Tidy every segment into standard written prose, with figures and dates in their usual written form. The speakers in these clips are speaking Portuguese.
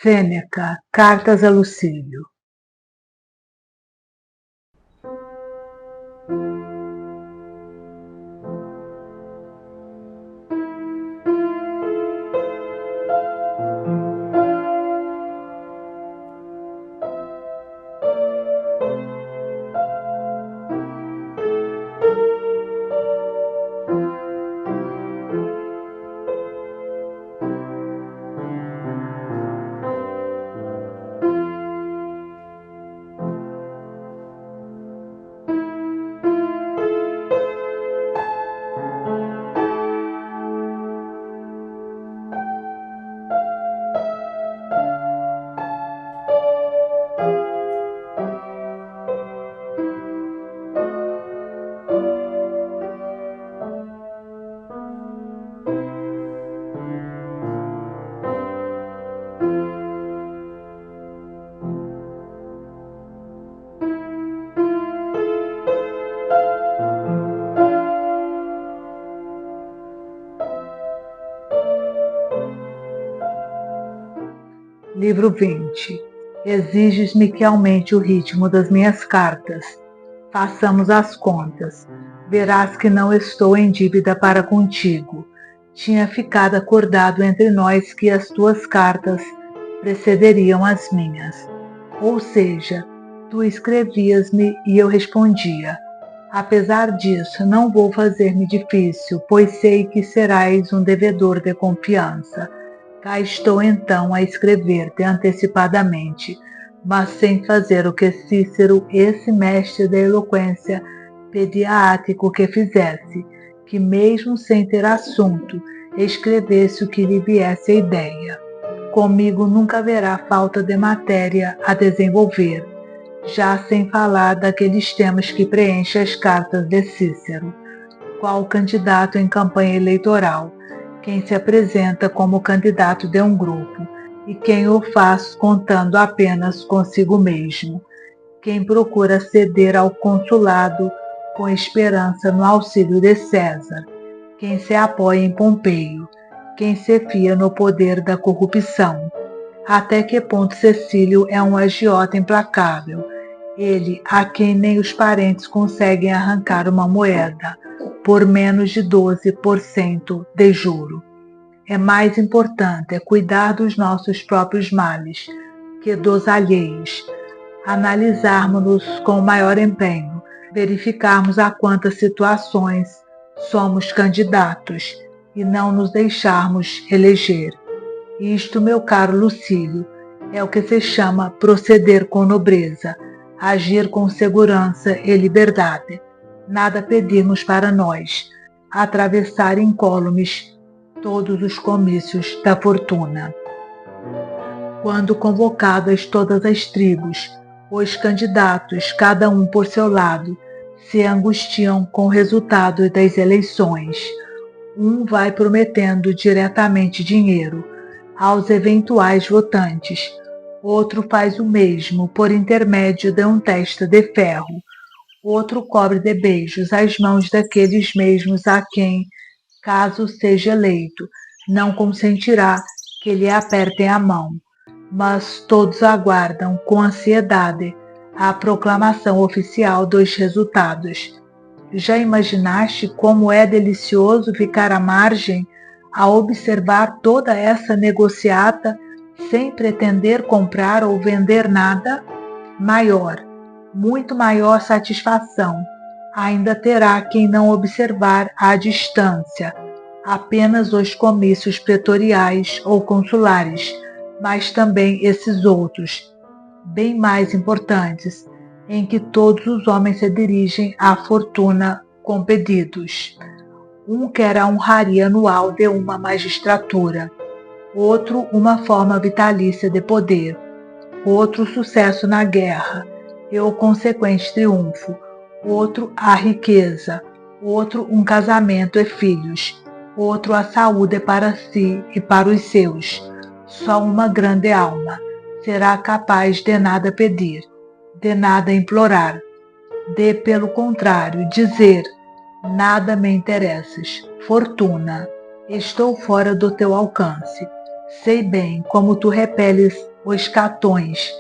Sêneca, Cartas a Lucílio. Livro 20. Exiges-me que aumente o ritmo das minhas cartas. Façamos as contas. Verás que não estou em dívida para contigo. Tinha ficado acordado entre nós que as tuas cartas precederiam as minhas. Ou seja, tu escrevias-me e eu respondia. Apesar disso, não vou fazer-me difícil, pois sei que serás um devedor de confiança. Cá estou então a escrever-te antecipadamente, mas sem fazer o que Cícero, esse mestre da eloquência, pedia a Ático que fizesse, que mesmo sem ter assunto, escrevesse o que lhe viesse a ideia. Comigo nunca haverá falta de matéria a desenvolver, já sem falar daqueles temas que preenchem as cartas de Cícero. Qual candidato em campanha eleitoral? Quem se apresenta como candidato de um grupo e quem o faz contando apenas consigo mesmo. Quem procura ceder ao consulado com esperança no auxílio de César. Quem se apoia em Pompeio. Quem se fia no poder da corrupção. Até que ponto Cecílio é um agiota implacável, ele a quem nem os parentes conseguem arrancar uma moeda por menos de 12% de juro. É mais importante cuidar dos nossos próprios males que dos alheios, analisarmos-nos com maior empenho, verificarmos a quantas situações somos candidatos e não nos deixarmos eleger. Isto, meu caro Lucílio, é o que se chama proceder com nobreza, agir com segurança e liberdade. Nada pedirmos para nós, atravessar incólumes todos os comícios da fortuna. Quando convocadas todas as tribos, os candidatos, cada um por seu lado, se angustiam com o resultado das eleições. Um vai prometendo diretamente dinheiro aos eventuais votantes, outro faz o mesmo por intermédio de um testa de ferro. Outro cobre de beijos as mãos daqueles mesmos a quem, caso seja eleito, não consentirá que lhe apertem a mão. Mas todos aguardam com ansiedade a proclamação oficial dos resultados. Já imaginaste como é delicioso ficar à margem a observar toda essa negociata sem pretender comprar ou vender nada? Maior, muito maior satisfação ainda terá quem não observar à distância apenas os comícios pretoriais ou consulares, mas também esses outros, bem mais importantes, em que todos os homens se dirigem à fortuna com pedidos. Um quer a honraria anual de uma magistratura, outro uma forma vitalícia de poder, outro sucesso na guerra e o consequente triunfo, outro a riqueza, outro um casamento e filhos, outro a saúde para si e para os seus. Só uma grande alma será capaz de nada pedir, de nada implorar, de, pelo contrário, dizer: nada me interessas, fortuna, estou fora do teu alcance. Sei bem como tu repeles os catões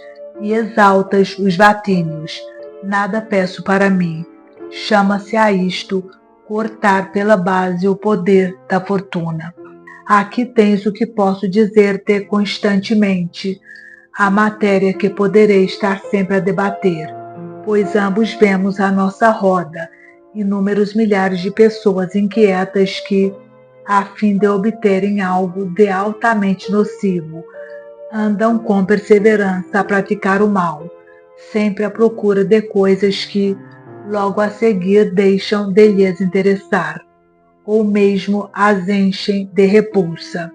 e exaltas os vatínios. Nada peço para mim. Chama-se a isto cortar pela base o poder da fortuna. Aqui tens o que posso dizer-te constantemente, a matéria que poderei estar sempre a debater, pois ambos vemos à nossa roda inúmeros milhares de pessoas inquietas que, a fim de obterem algo de altamente nocivo, andam com perseverança a praticar o mal, sempre à procura de coisas que, logo a seguir, deixam de lhes interessar, ou mesmo as enchem de repulsa.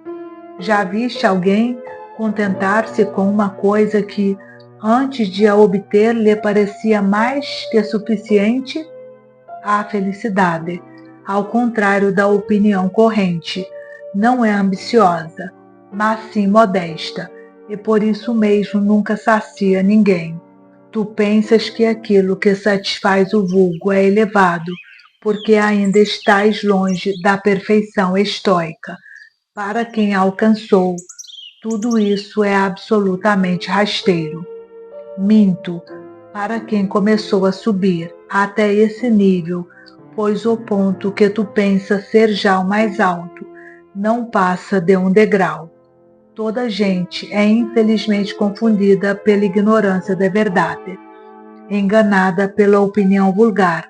Já viste alguém contentar-se com uma coisa que, antes de a obter, lhe parecia mais que suficiente? A felicidade, ao contrário da opinião corrente, não é ambiciosa, mas sim modesta, e por isso mesmo nunca sacia ninguém. Tu pensas que aquilo que satisfaz o vulgo é elevado, porque ainda estás longe da perfeição estoica. Para quem alcançou, tudo isso é absolutamente rasteiro. Minto, para quem começou a subir até esse nível, pois o ponto que tu pensas ser já o mais alto não passa de um degrau. Toda gente é infelizmente confundida pela ignorância da verdade, enganada pela opinião vulgar.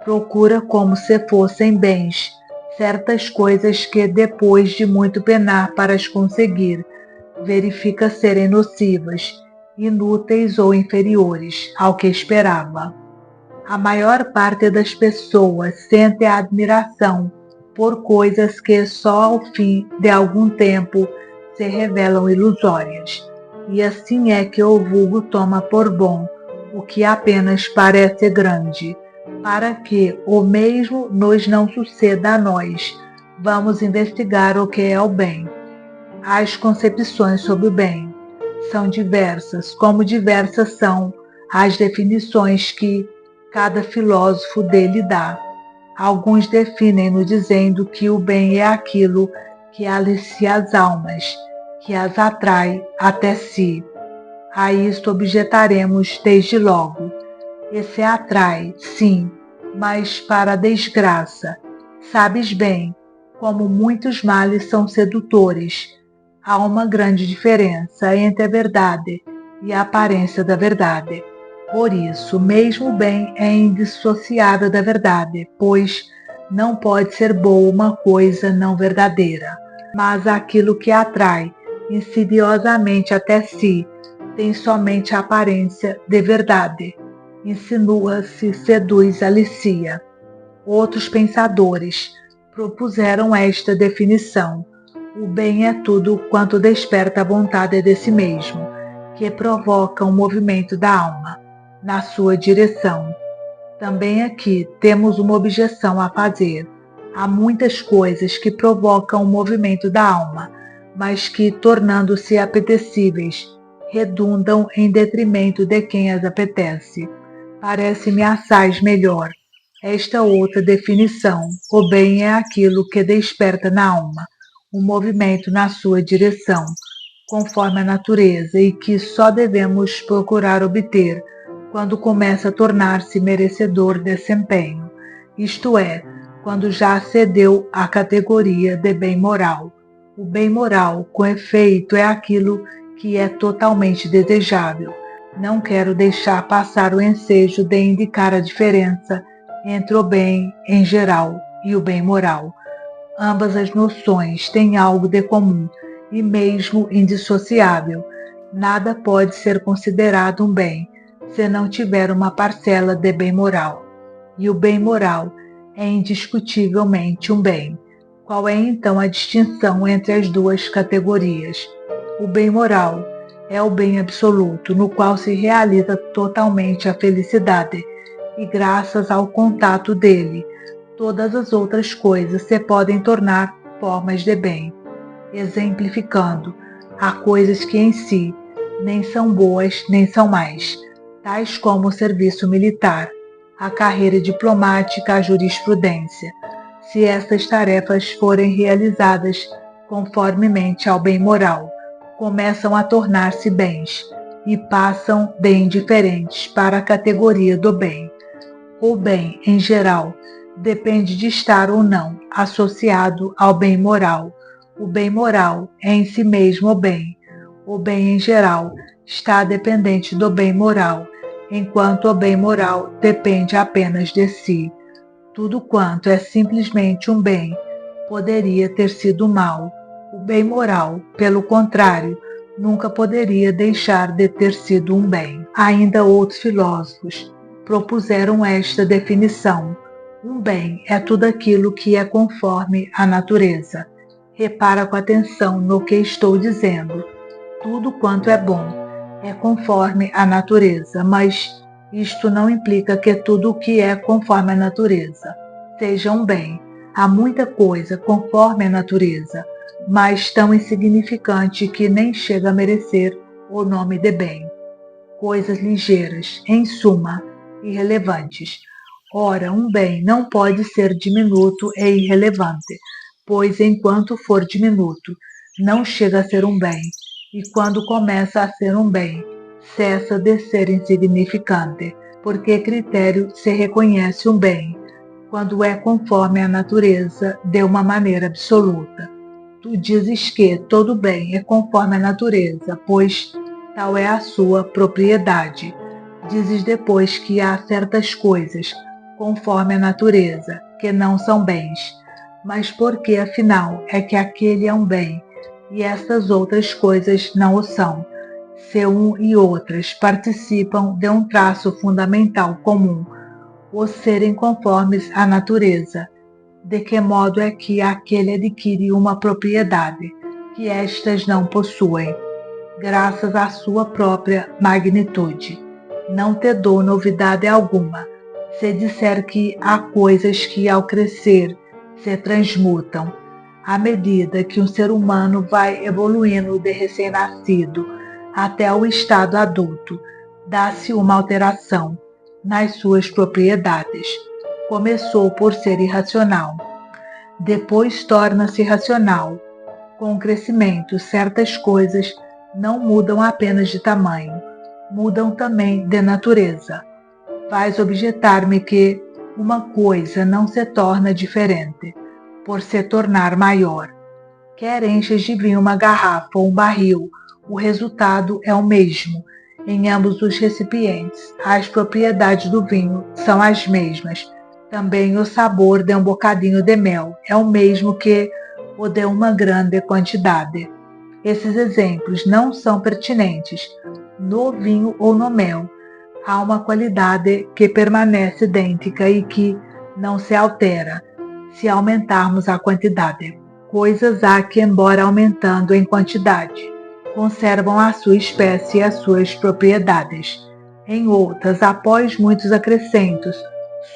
Procura como se fossem bens certas coisas que, depois de muito penar para as conseguir, verifica serem nocivas, inúteis ou inferiores ao que esperava. A maior parte das pessoas sente a admiração por coisas que só ao fim de algum tempo se revelam ilusórias, e assim é que o vulgo toma por bom o que apenas parece grande. Para que o mesmo nos não suceda a nós, vamos investigar o que é o bem. As concepções sobre o bem são diversas, como diversas são as definições que cada filósofo dele dá. Alguns definem-no dizendo que o bem é aquilo que alicia as almas, que as atrai até si. A isto objetaremos desde logo. Esse atrai, sim, mas para a desgraça. Sabes bem, como muitos males são sedutores, há uma grande diferença entre a verdade e a aparência da verdade. Por isso, mesmo o bem é indissociável da verdade, pois não pode ser boa uma coisa não verdadeira. Mas aquilo que atrai insidiosamente até si tem somente a aparência de verdade. Insinua-se, seduz, alicia. Outros pensadores propuseram esta definição. O bem é tudo quanto desperta a vontade de si mesmo, que provoca um movimento da alma na sua direção. Também aqui temos uma objeção a fazer. Há muitas coisas que provocam o movimento da alma, mas que, tornando-se apetecíveis, redundam em detrimento de quem as apetece. Parece-me assaz melhor esta outra definição. O bem é aquilo que desperta na alma um movimento na sua direção, conforme a natureza, e que só devemos procurar obter quando começa a tornar-se merecedor desse empenho, isto é, quando já cedeu à categoria de bem moral. O bem moral, com efeito, é aquilo que é totalmente desejável. Não quero deixar passar o ensejo de indicar a diferença entre o bem em geral e o bem moral. Ambas as noções têm algo de comum e mesmo indissociável. Nada pode ser considerado um bem se não tiver uma parcela de bem moral. E o bem moral é indiscutivelmente um bem. Qual é então a distinção entre as duas categorias? O bem moral é o bem absoluto, no qual se realiza totalmente a felicidade, e graças ao contato dele, todas as outras coisas se podem tornar formas de bem. Exemplificando, há coisas que em si nem são boas nem são más, tais como o serviço militar, a carreira diplomática, a jurisprudência, se estas tarefas forem realizadas conformemente ao bem moral. começam a tornar-se bens e passam bem diferentes para a categoria do bem. O bem, em geral, depende de estar ou não associado ao bem moral. O bem moral é em si mesmo o bem. O bem, em geral, está dependente do bem moral, enquanto o bem moral depende apenas de si. Tudo quanto é simplesmente um bem poderia ter sido mal. O bem moral, pelo contrário, nunca poderia deixar de ter sido um bem. Ainda outros filósofos propuseram esta definição: um bem é tudo aquilo que é conforme à natureza. Repara com atenção no que estou dizendo. Tudo quanto é bom é conforme à natureza, mas isto não implica que tudo o que é conforme à natureza seja um bem. Há muita coisa conforme à natureza, mas tão insignificante que nem chega a merecer o nome de bem. Coisas ligeiras, em suma, irrelevantes. Ora, um bem não pode ser diminuto e irrelevante, pois enquanto for diminuto, não chega a ser um bem, e quando começa a ser um bem, cessa de ser insignificante, porque critério se reconhece um bem quando é conforme à natureza de uma maneira absoluta. Tu dizes que todo bem é conforme à natureza, pois tal é a sua propriedade. Dizes depois que há certas coisas, conforme à natureza, que não são bens. Mas por que afinal é que aquele é um bem, e essas outras coisas não o são? Se um e outras participam de um traço fundamental comum, o serem conformes à natureza, de que modo é que aquele adquire uma propriedade que estas não possuem, graças à sua própria magnitude? Não te dou novidade alguma, se disser que há coisas que ao crescer se transmutam. À medida que um ser humano vai evoluindo de recém-nascido até o estado adulto, dá-se uma alteração nas suas propriedades. Começou por ser irracional, depois torna-se racional. Com o crescimento, certas coisas não mudam apenas de tamanho, mudam também de natureza. Vais objetar-me que uma coisa não se torna diferente por se tornar maior. Quer enches de vinho uma garrafa ou um barril, o resultado é o mesmo. Em ambos os recipientes, as propriedades do vinho são as mesmas. Também o sabor de um bocadinho de mel é o mesmo que o de uma grande quantidade. Esses exemplos não são pertinentes. No vinho ou no mel, há uma qualidade que permanece idêntica e que não se altera se aumentarmos a quantidade. Coisas há que, embora aumentando em quantidade, conservam a sua espécie e as suas propriedades. Em outras, após muitos acrescentos,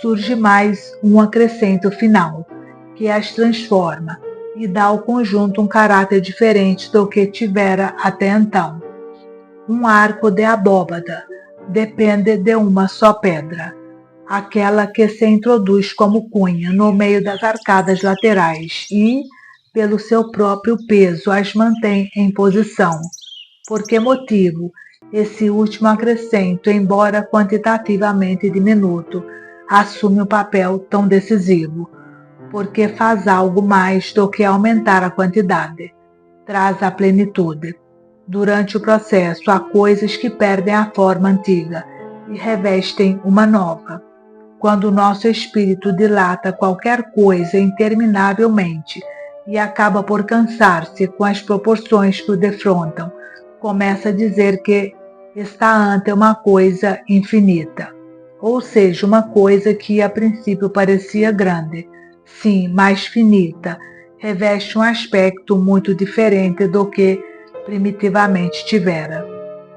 surge mais um acrescento final, que as transforma e dá ao conjunto um caráter diferente do que tivera até então. Um arco de abóbada depende de uma só pedra, aquela que se introduz como cunha no meio das arcadas laterais e, pelo seu próprio peso, as mantém em posição. Por que motivo esse último acrescento, embora quantitativamente diminuto, assume um papel tão decisivo? Porque faz algo mais do que aumentar a quantidade, traz a plenitude. Durante o processo, há coisas que perdem a forma antiga e revestem uma nova. Quando o nosso espírito dilata qualquer coisa interminavelmente e acaba por cansar-se com as proporções que o defrontam, começa a dizer que está ante uma coisa infinita, ou seja, uma coisa que a princípio parecia grande, sim, mas finita, reveste um aspecto muito diferente do que primitivamente tivera.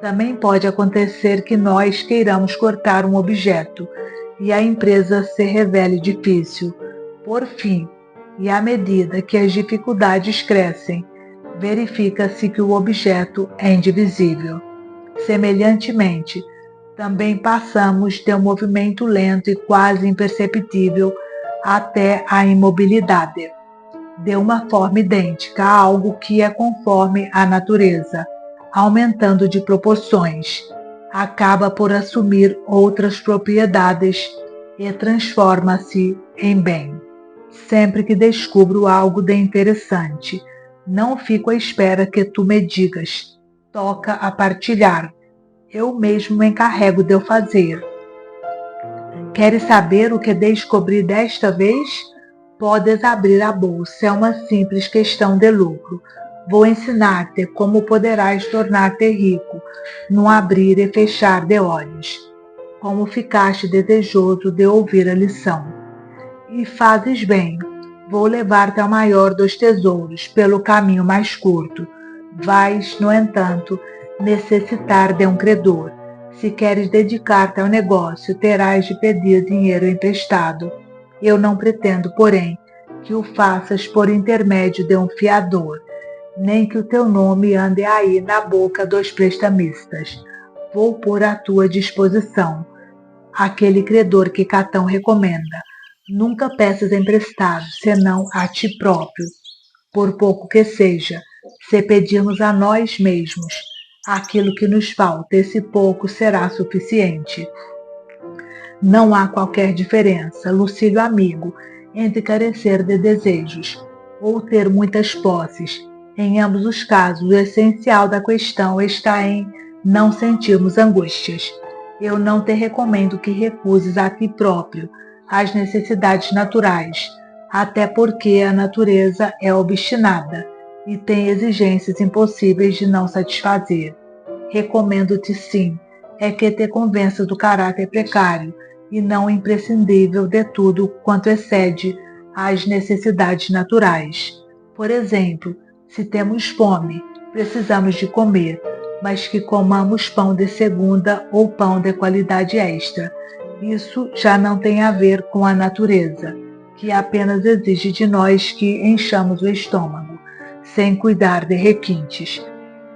Também pode acontecer que nós queiramos cortar um objeto e a empresa se revele difícil. Por fim, e à medida que as dificuldades crescem, verifica-se que o objeto é indivisível. Semelhantemente, também passamos de um movimento lento e quase imperceptível até a imobilidade, de uma forma idêntica a algo que é conforme à natureza, aumentando de proporções, acaba por assumir outras propriedades e transforma-se em bem. Sempre que descubro algo de interessante, não fico à espera que tu me digas, toca a partilhar. Eu mesmo me encarrego de o fazer. Queres saber o que descobri desta vez? Podes abrir a bolsa, é uma simples questão de lucro. Vou ensinar-te como poderás tornar-te rico, num abrir e fechar de olhos. Como ficaste desejoso de ouvir a lição. E fazes bem. Vou levar-te ao maior dos tesouros, pelo caminho mais curto. Vais, no entanto, necessitar de um credor. Se queres dedicar-te ao negócio, terás de pedir dinheiro emprestado. Eu não pretendo, porém, que o faças por intermédio de um fiador, nem que o teu nome ande aí na boca dos prestamistas. Vou pôr à tua disposição aquele credor que Catão recomenda. Nunca peças emprestado, senão a ti próprio, por pouco que seja. Se pedirmos a nós mesmos aquilo que nos falta, esse pouco será suficiente. Não há qualquer diferença, Lucílio amigo, entre carecer de desejos ou ter muitas posses. Em ambos os casos, o essencial da questão está em não sentirmos angústias. Eu não te recomendo que recuses a ti próprio as necessidades naturais, até porque a natureza é obstinada e tem exigências impossíveis de não satisfazer. Recomendo-te sim, é que te convenças do caráter precário e não imprescindível de tudo quanto excede às necessidades naturais. Por exemplo, se temos fome, precisamos de comer, mas que comamos pão de segunda ou pão de qualidade extra. Isso já não tem a ver com a natureza, que apenas exige de nós que enchamos o estômago, sem cuidar de requintes.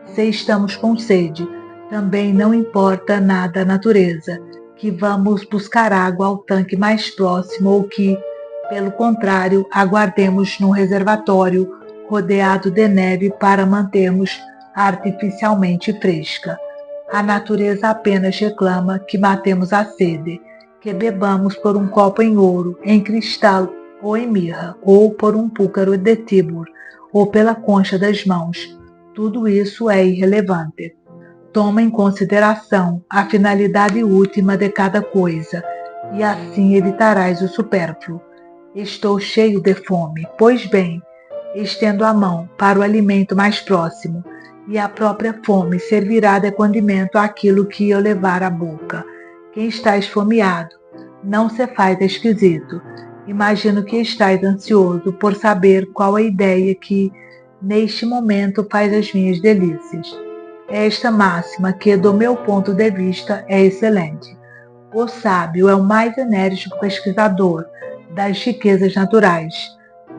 Se estamos com sede, também não importa nada a natureza, que vamos buscar água ao tanque mais próximo ou que, pelo contrário, aguardemos num reservatório rodeado de neve para mantermos artificialmente fresca. A natureza apenas reclama que matemos a sede, que bebamos por um copo em ouro, em cristal ou em mirra, ou por um púcaro de tíbur, ou pela concha das mãos. Tudo isso é irrelevante. Toma em consideração a finalidade última de cada coisa, e assim evitarás o supérfluo. Estou cheio de fome, pois bem, estendo a mão para o alimento mais próximo, e a própria fome servirá de condimento àquilo que eu levar à boca. Quem está esfomeado não se faz esquisito. Imagino que estás ansioso por saber qual a ideia que, neste momento, faz as minhas delícias. Esta máxima, que do meu ponto de vista é excelente. O sábio é o mais enérgico pesquisador das riquezas naturais.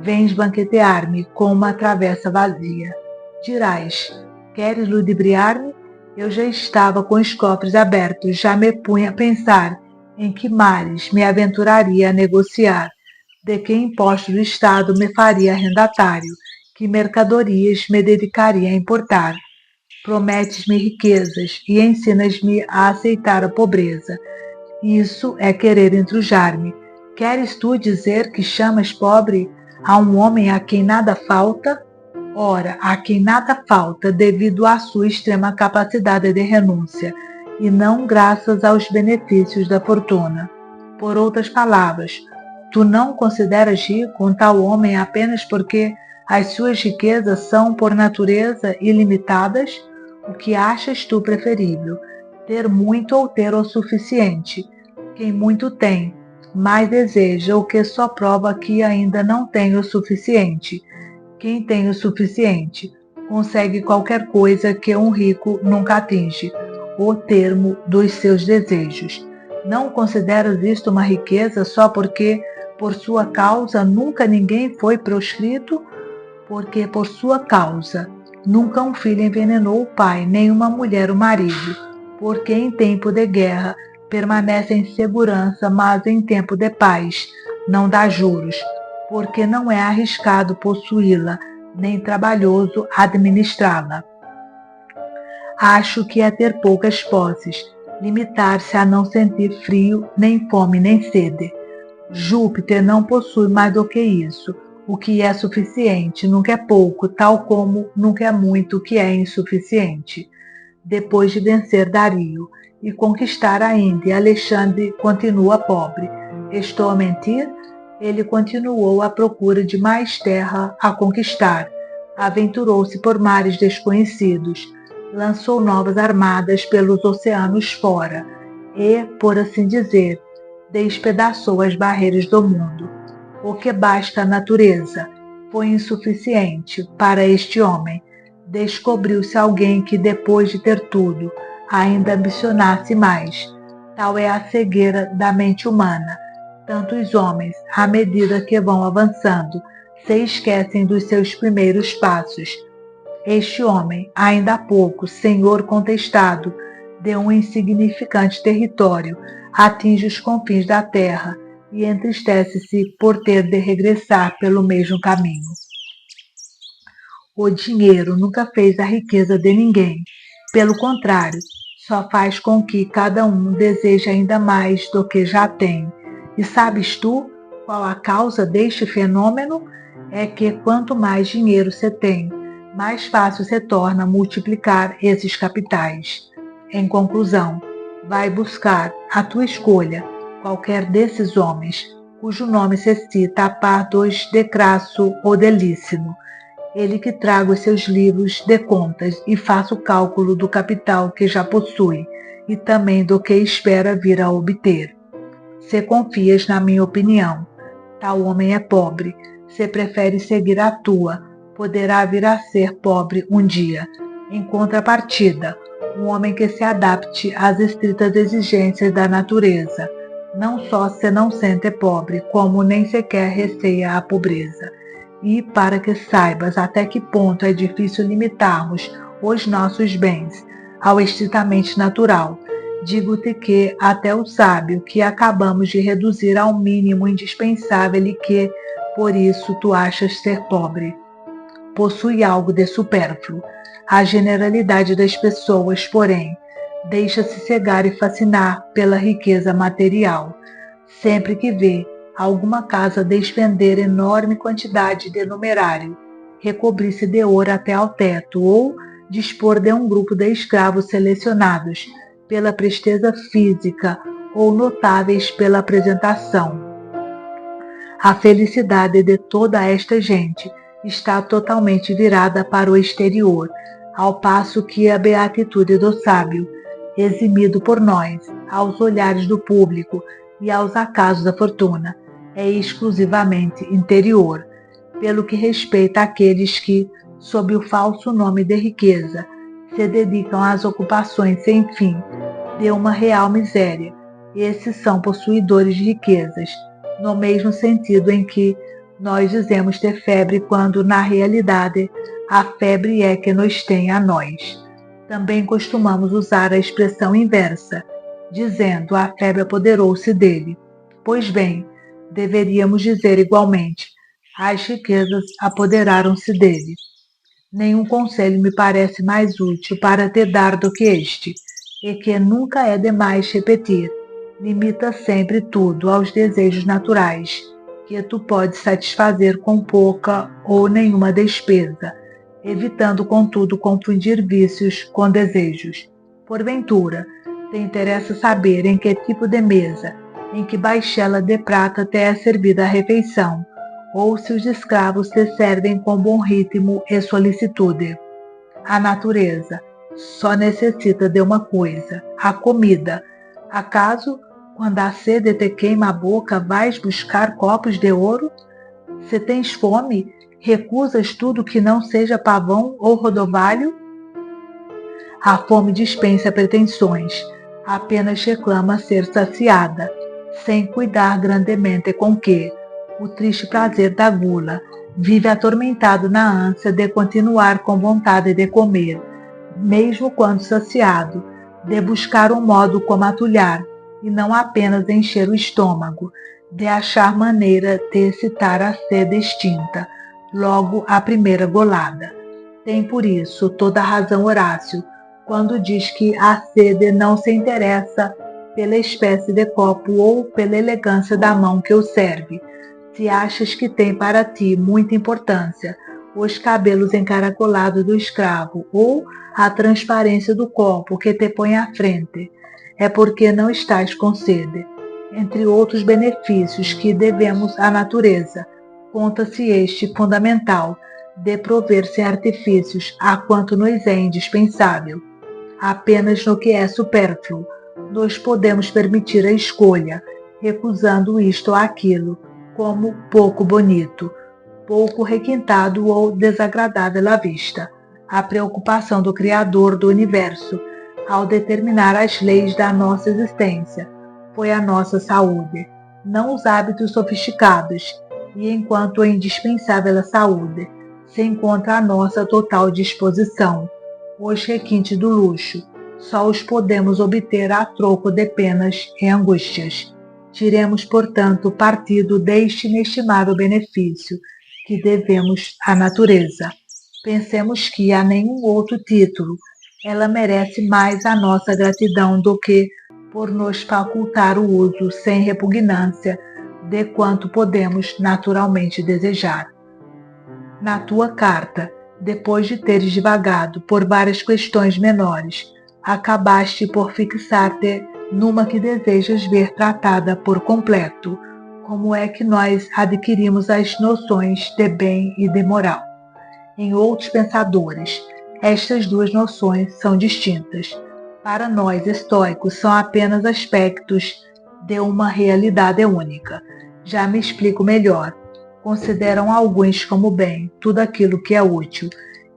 Vens banquetear-me com uma travessa vazia. Dirás, queres ludibriar-me? Eu já estava com os cofres abertos, já me punha a pensar em que mares me aventuraria a negociar, de que impostos do Estado me faria arrendatário, que mercadorias me dedicaria a importar. Prometes-me riquezas e ensinas-me a aceitar a pobreza. Isso é querer entrujar-me. Queres tu dizer que chamas pobre a um homem a quem nada falta? Ora, a quem nada falta devido à sua extrema capacidade de renúncia, e não graças aos benefícios da fortuna. Por outras palavras, tu não consideras rico um tal homem apenas porque as suas riquezas são, por natureza, ilimitadas? O que achas tu preferível, ter muito ou ter o suficiente? Quem muito tem, mais deseja, o que só prova que ainda não tem o suficiente. Quem tem o suficiente consegue qualquer coisa que um rico nunca atinge, o termo dos seus desejos. Não consideras isto uma riqueza só porque, por sua causa, nunca ninguém foi proscrito? Porque, por sua causa, nunca um filho envenenou o pai, nem uma mulher o marido. Porque em tempo de guerra permanece em segurança, mas em tempo de paz não dá juros. Porque não é arriscado possuí-la, nem trabalhoso administrá-la. Acho que é ter poucas posses, limitar-se a não sentir frio, nem fome, nem sede. Júpiter não possui mais do que isso. O que é suficiente nunca é pouco, tal como nunca é muito o que é insuficiente. Depois de vencer Dario e conquistar a Índia, Alexandre continua pobre. Estou a mentir? Ele continuou à procura de mais terra a conquistar. Aventurou-se por mares desconhecidos. Lançou novas armadas pelos oceanos fora e, por assim dizer, despedaçou as barreiras do mundo. O que basta à natureza foi insuficiente para este homem. Descobriu-se alguém que, depois de ter tudo, ainda ambicionasse mais. Tal é a cegueira da mente humana. Tantos homens, à medida que vão avançando, se esquecem dos seus primeiros passos. Este homem, ainda há pouco senhor contestado de um insignificante território, atinge os confins da terra e entristece-se por ter de regressar pelo mesmo caminho. O dinheiro nunca fez a riqueza de ninguém. Pelo contrário, só faz com que cada um deseje ainda mais do que já tem. E sabes tu qual a causa deste fenômeno? É que quanto mais dinheiro se tem, mais fácil se torna multiplicar esses capitais. Em conclusão, vai buscar a tua escolha qualquer desses homens, cujo nome se cita a par dos de Crasso ou de Lícino. Ele que traga os seus livros de contas e faça o cálculo do capital que já possui e também do que espera vir a obter. Se confias na minha opinião, tal homem é pobre. Se prefere seguir a tua, poderá vir a ser pobre um dia. Em contrapartida, um homem que se adapte às estritas exigências da natureza, não só se não sente pobre, como nem sequer receia a pobreza. E para que saibas até que ponto é difícil limitarmos os nossos bens ao estritamente natural, digo-te que até o sábio que acabamos de reduzir ao mínimo indispensável e que, por isso, tu achas ser pobre, possui algo de supérfluo. A generalidade das pessoas, porém, deixa-se cegar e fascinar pela riqueza material. Sempre que vê alguma casa despender enorme quantidade de numerário, recobrir-se de ouro até ao teto ou dispor de um grupo de escravos selecionados pela presteza física ou notáveis pela apresentação. A felicidade de toda esta gente está totalmente virada para o exterior, ao passo que a beatitude do sábio, eximido por nós, aos olhares do público e aos acasos da fortuna, é exclusivamente interior, pelo que respeita àqueles que, sob o falso nome de riqueza, se dedicam às ocupações sem fim de uma real miséria. Esses são possuidores de riquezas, no mesmo sentido em que nós dizemos ter febre quando, na realidade, a febre é que nos tem a nós. Também costumamos usar a expressão inversa, dizendo a febre apoderou-se dele. Pois bem, deveríamos dizer igualmente, as riquezas apoderaram-se dele. Nenhum conselho me parece mais útil para te dar do que este, e que nunca é demais repetir. Limita sempre tudo aos desejos naturais, que tu podes satisfazer com pouca ou nenhuma despesa, evitando, contudo, confundir vícios com desejos. Porventura, te interessa saber em que tipo de mesa, em que baixela de prata te é servida a refeição, ou se os escravos te servem com bom ritmo e solicitude. A natureza só necessita de uma coisa, a comida. Acaso, quando a sede te queima a boca, vais buscar copos de ouro? Se tens fome, recusas tudo que não seja pavão ou rodovalho? A fome dispensa pretensões, apenas reclama ser saciada, sem cuidar grandemente com que o triste prazer da gula vive atormentado na ânsia de continuar com vontade de comer, mesmo quando saciado, de buscar um modo como atulhar, e não apenas encher o estômago, de achar maneira de excitar a sede extinta, logo à primeira golada. Tem por isso toda a razão Horácio, quando diz que a sede não se interessa pela espécie de copo ou pela elegância da mão que o serve. Se achas que tem para ti muita importância os cabelos encaracolados do escravo ou a transparência do copo que te põe à frente, é porque não estás com sede. Entre outros benefícios que devemos à natureza, conta-se este fundamental, de prover sem artifícios a quanto nos é indispensável. Apenas no que é supérfluo, nós podemos permitir a escolha, recusando isto ou aquilo, como pouco bonito, pouco requintado ou desagradável à vista. A preocupação do Criador do Universo, ao determinar as leis da nossa existência, foi a nossa saúde, não os hábitos sofisticados, e enquanto é indispensável à saúde, se encontra a nossa total disposição. Os requintes do luxo, só os podemos obter a troco de penas e angústias. Tiremos, portanto, partido deste inestimado benefício que devemos à natureza. Pensemos que a nenhum outro título ela merece mais a nossa gratidão do que por nos facultar o uso sem repugnância de quanto podemos naturalmente desejar. Na tua carta, depois de teres divagado por várias questões menores, acabaste por fixar-te numa que desejas ver tratada por completo: como é que nós adquirimos as noções de bem e de moral. Em outros pensadores, estas duas noções são distintas. Para nós estoicos, são apenas aspectos de uma realidade única. Já me explico melhor. Consideram alguns como bem tudo aquilo que é útil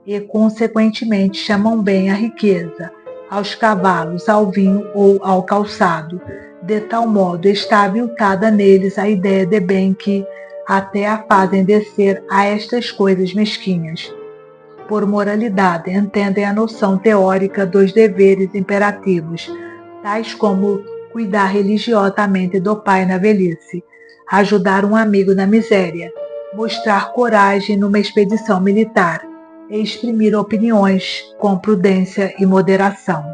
e, consequentemente, chamam bem a riqueza, aos cavalos, ao vinho ou ao calçado. De tal modo está aviltada neles a ideia de bem que até a fazem descer a estas coisas mesquinhas. Por moralidade entendem a noção teórica dos deveres imperativos, tais como cuidar religiosamente do pai na velhice, ajudar um amigo na miséria, mostrar coragem numa expedição militar e exprimir opiniões com prudência e moderação.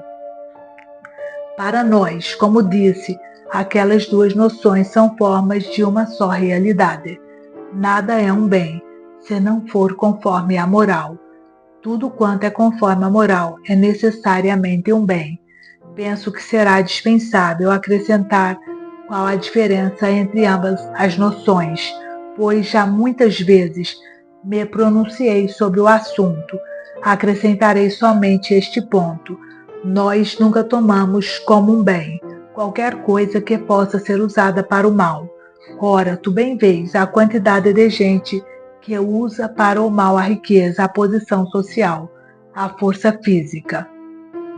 Para nós, como disse, aquelas duas noções são formas de uma só realidade. Nada é um bem, se não for conforme a moral. Tudo quanto é conforme a moral é necessariamente um bem. Penso que será dispensável acrescentar qual a diferença entre ambas as noções, pois já muitas vezes me pronunciei sobre o assunto. Acrescentarei somente este ponto: nós nunca tomamos como um bem qualquer coisa que possa ser usada para o mal. Ora, tu bem vês a quantidade de gente que usa para o mal a riqueza, a posição social, a força física.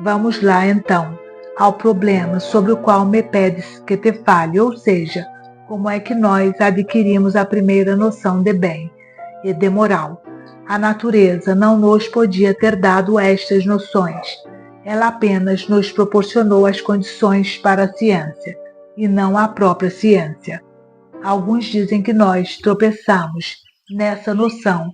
Vamos lá, então, ao problema sobre o qual me pedes que te fale, ou seja, como é que nós adquirimos a primeira noção de bem e de moral. A natureza não nos podia ter dado estas noções. Ela apenas nos proporcionou as condições para a ciência, e não a própria ciência. Alguns dizem que nós tropeçamos nessa noção,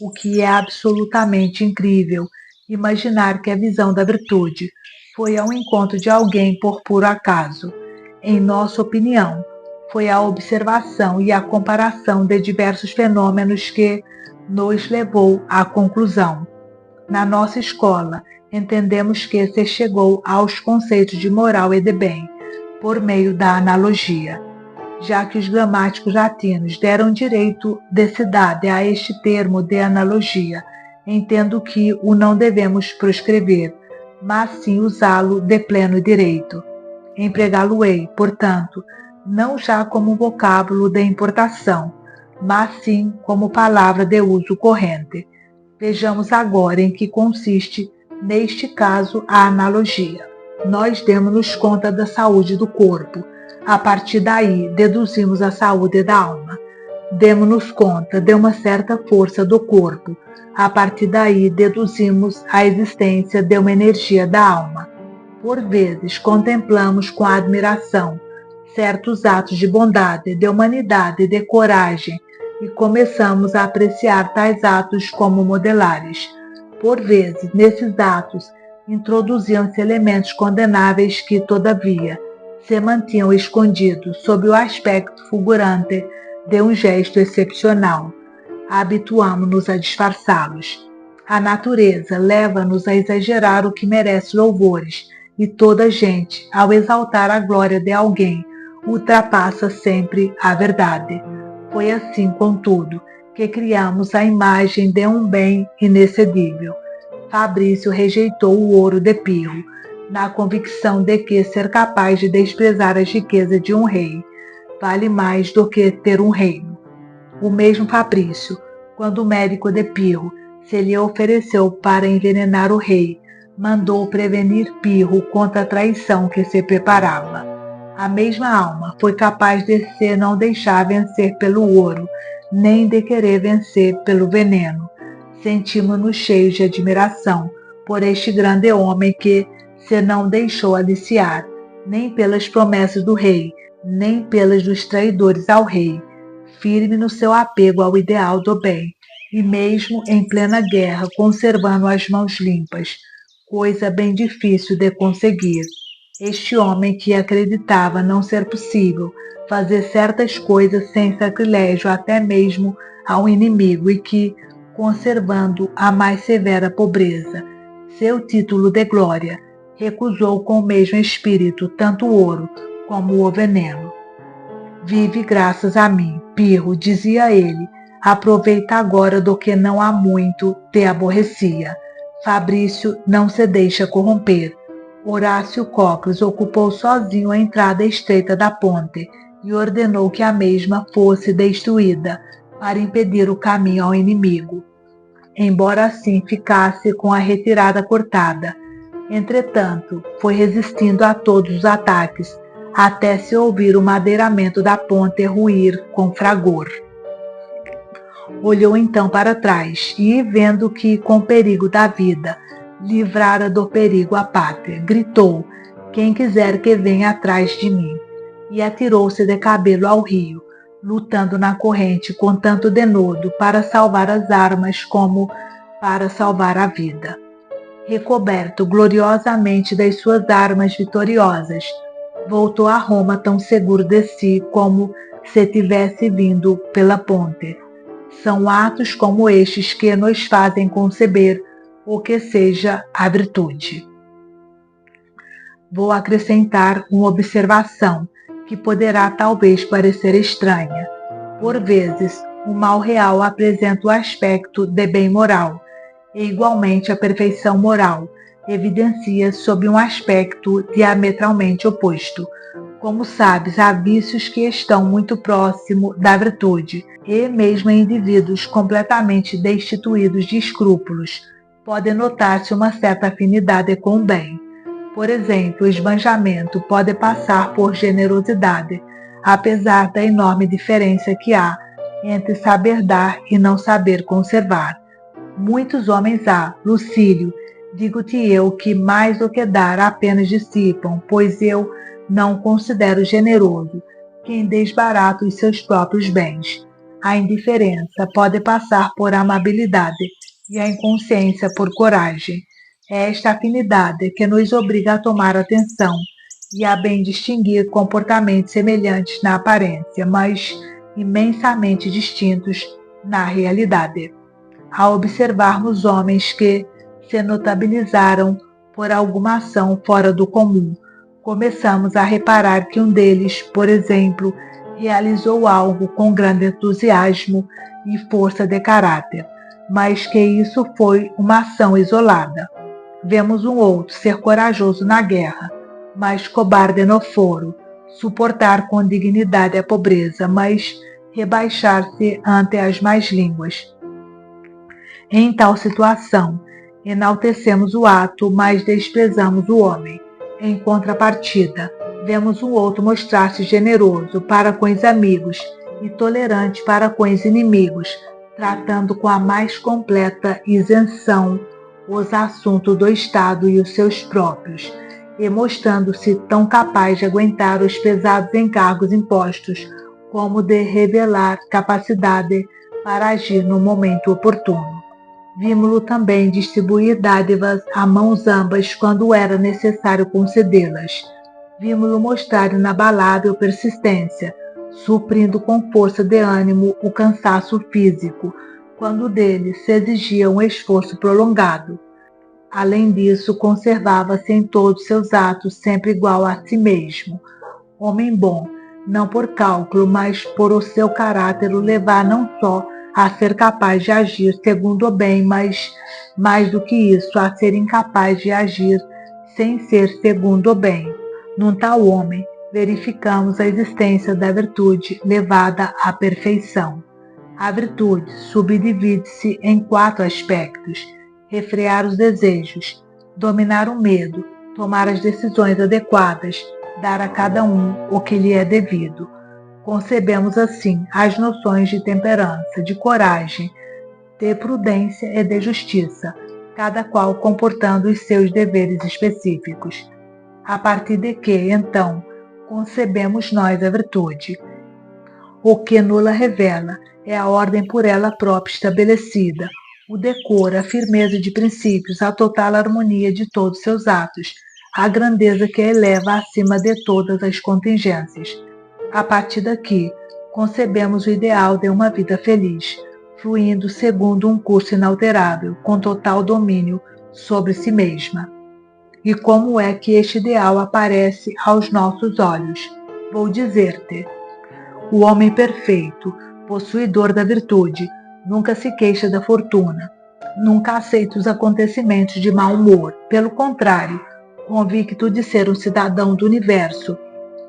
o que é absolutamente incrível. Imaginar que a visão da virtude foi ao encontro de alguém por puro acaso. Em nossa opinião, foi a observação e a comparação de diversos fenômenos que nos levou à conclusão. Na nossa escola, entendemos que se chegou aos conceitos de moral e de bem por meio da analogia. Já que os gramáticos latinos deram direito de cidade a este termo de analogia, entendo que o não devemos proscrever, mas sim usá-lo de pleno direito. Empregá-lo-ei, portanto, não já como vocábulo de importação, mas sim como palavra de uso corrente. Vejamos agora em que consiste, neste caso, a analogia. Nós demos-nos conta da saúde do corpo. A partir daí, deduzimos a saúde da alma. Demos-nos conta de uma certa força do corpo. A partir daí, deduzimos a existência de uma energia da alma. Por vezes, contemplamos com admiração certos atos de bondade, de humanidade, de coragem, e começamos a apreciar tais atos como modelares. Por vezes, nesses atos, introduziam-se elementos condenáveis que, todavia, se mantinham escondidos sob o aspecto fulgurante de um gesto excepcional. Habituamo-nos a disfarçá-los. A natureza leva-nos a exagerar o que merece louvores, e toda gente, ao exaltar a glória de alguém, ultrapassa sempre a verdade. Foi assim, contudo, que criamos a imagem de um bem inexcedível. Fabrício rejeitou o ouro de Pirro, na convicção de que ser capaz de desprezar as riquezas de um rei vale mais do que ter um reino. O mesmo Fabrício, quando o médico de Pirro se lhe ofereceu para envenenar o rei, mandou prevenir Pirro contra a traição que se preparava. A mesma alma foi capaz de se não deixar vencer pelo ouro, nem de querer vencer pelo veneno. Sentimos-nos cheios de admiração por este grande homem que se não deixou aliciar, nem pelas promessas do rei, nem pelas dos traidores ao rei, firme no seu apego ao ideal do bem, e mesmo em plena guerra conservando as mãos limpas, coisa bem difícil de conseguir. Este homem que acreditava não ser possível fazer certas coisas sem sacrilégio até mesmo ao inimigo, e que, conservando a mais severa pobreza, seu título de glória, recusou com o mesmo espírito tanto o ouro como o veneno. Vive graças a mim, Pirro, dizia ele, aproveita agora do que não há muito te aborrecia. Fabrício não se deixa corromper. Horácio Cocles ocupou sozinho a entrada estreita da ponte e ordenou que a mesma fosse destruída para impedir o caminho ao inimigo, embora assim ficasse com a retirada cortada. Entretanto, foi resistindo a todos os ataques, até se ouvir o madeiramento da ponte ruir com fragor. Olhou então para trás e, vendo que, com perigo da vida, livrara do perigo a pátria, gritou: "Quem quiser que venha atrás de mim", e atirou-se de cabelo ao rio, lutando na corrente com tanto denodo para salvar as armas como para salvar a vida. Recoberto gloriosamente das suas armas vitoriosas, voltou a Roma tão seguro de si como se tivesse vindo pela ponte. São atos como estes que nos fazem conceber o que seja a virtude. Vou acrescentar uma observação que poderá talvez parecer estranha. Por vezes, o mal real apresenta o aspecto de bem moral, e igualmente a perfeição moral evidencia sob um aspecto diametralmente oposto. Como sabes, há vícios que estão muito próximo da virtude, e mesmo em indivíduos completamente destituídos de escrúpulos, pode notar-se uma certa afinidade com o bem. Por exemplo, o esbanjamento pode passar por generosidade, apesar da enorme diferença que há entre saber dar e não saber conservar. Muitos homens há, Lucílio, digo-te eu, que mais do que dar apenas dissipam, pois eu não considero generoso quem desbarata os seus próprios bens. A indiferença pode passar por amabilidade e a inconsciência por coragem. É esta afinidade que nos obriga a tomar atenção e a bem distinguir comportamentos semelhantes na aparência, mas imensamente distintos na realidade. Ao observarmos homens que se notabilizaram por alguma ação fora do comum, começamos a reparar que um deles, por exemplo, realizou algo com grande entusiasmo e força de caráter, mas que isso foi uma ação isolada. Vemos um outro ser corajoso na guerra, mas cobarde no foro, suportar com dignidade a pobreza, mas rebaixar-se ante as más línguas. Em tal situação, enaltecemos o ato, mas desprezamos o homem. Em contrapartida, vemos um outro mostrar-se generoso para com os amigos e tolerante para com os inimigos, tratando com a mais completa isenção os assuntos do Estado e os seus próprios, e mostrando-se tão capaz de aguentar os pesados encargos impostos, como de revelar capacidade para agir no momento oportuno. Vimo-lo também distribuir dádivas a mãos ambas quando era necessário concedê-las. Vimo-lo mostrar inabalável persistência, suprindo com força de ânimo o cansaço físico, quando dele se exigia um esforço prolongado. Além disso, conservava-se em todos seus atos sempre igual a si mesmo. Homem bom, não por cálculo, mas por o seu caráter o levar não só a ser capaz de agir segundo o bem, mas, mais do que isso, a ser incapaz de agir sem ser segundo o bem. Num tal homem, verificamos a existência da virtude levada à perfeição. A virtude subdivide-se em 4 aspectos: refrear os desejos, dominar o medo, tomar as decisões adequadas, dar a cada um o que lhe é devido. Concebemos assim as noções de temperança, de coragem, de prudência e de justiça, cada qual comportando os seus deveres específicos. A partir de que, então, concebemos nós a virtude. O que nula revela é a ordem por ela própria estabelecida, o decoro, a firmeza de princípios, a total harmonia de todos seus atos, a grandeza que a eleva acima de todas as contingências. A partir daqui, concebemos o ideal de uma vida feliz, fluindo segundo um curso inalterável, com total domínio sobre si mesma. E como é que este ideal aparece aos nossos olhos? Vou dizer-te. O homem perfeito, possuidor da virtude, nunca se queixa da fortuna, nunca aceita os acontecimentos de mau humor. Pelo contrário, convicto de ser um cidadão do universo,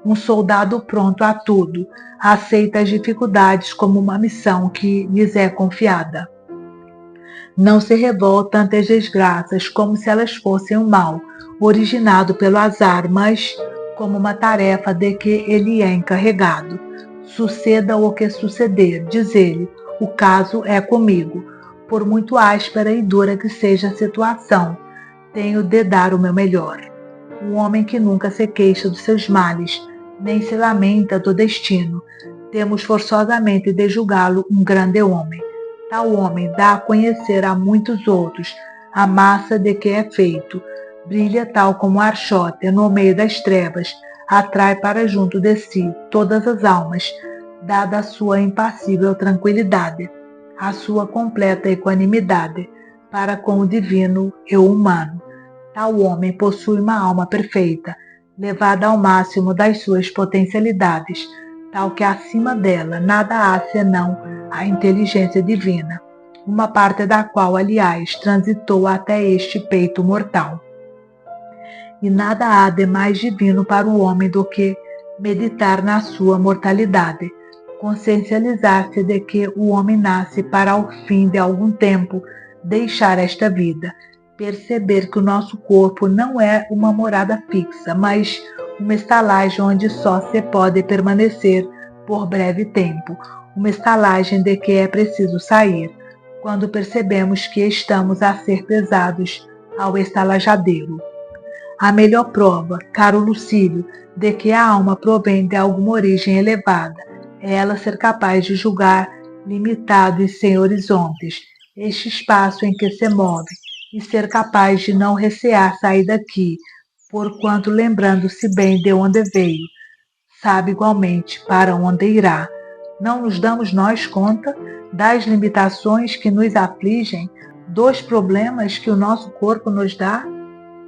um soldado pronto a tudo, aceita as dificuldades como uma missão que lhes é confiada. Não se revolta ante as desgraças como se elas fossem um mal originado pelo azar, mas como uma tarefa de que ele é encarregado. Suceda o que suceder, diz ele, o caso é comigo. Por muito áspera e dura que seja a situação, tenho de dar o meu melhor. Um homem que nunca se queixa dos seus males, nem se lamenta do destino, temos forçosamente de julgá-lo um grande homem. Tal homem dá a conhecer a muitos outros a massa de que é feito, brilha tal como Archote no meio das trevas, atrai para junto de si todas as almas, dada a sua impassível tranquilidade, a sua completa equanimidade para com o divino e o humano. Tal homem possui uma alma perfeita, levada ao máximo das suas potencialidades, tal que acima dela nada há senão a inteligência divina, uma parte da qual, aliás, transitou até este peito mortal. E nada há de mais divino para o homem do que meditar na sua mortalidade, consciencializar-se de que o homem nasce para, ao fim de algum tempo, deixar esta vida, perceber que o nosso corpo não é uma morada fixa, mas uma estalagem onde só se pode permanecer por breve tempo, uma estalagem de que é preciso sair, quando percebemos que estamos a ser pesados ao estalajadeiro. A melhor prova, caro Lucílio, de que a alma provém de alguma origem elevada, é ela ser capaz de julgar limitado e sem horizontes este espaço em que se move, e ser capaz de não recear sair daqui, porquanto, lembrando-se bem de onde veio, sabe igualmente para onde irá. Não nos damos nós conta das limitações que nos afligem, dos problemas que o nosso corpo nos dá?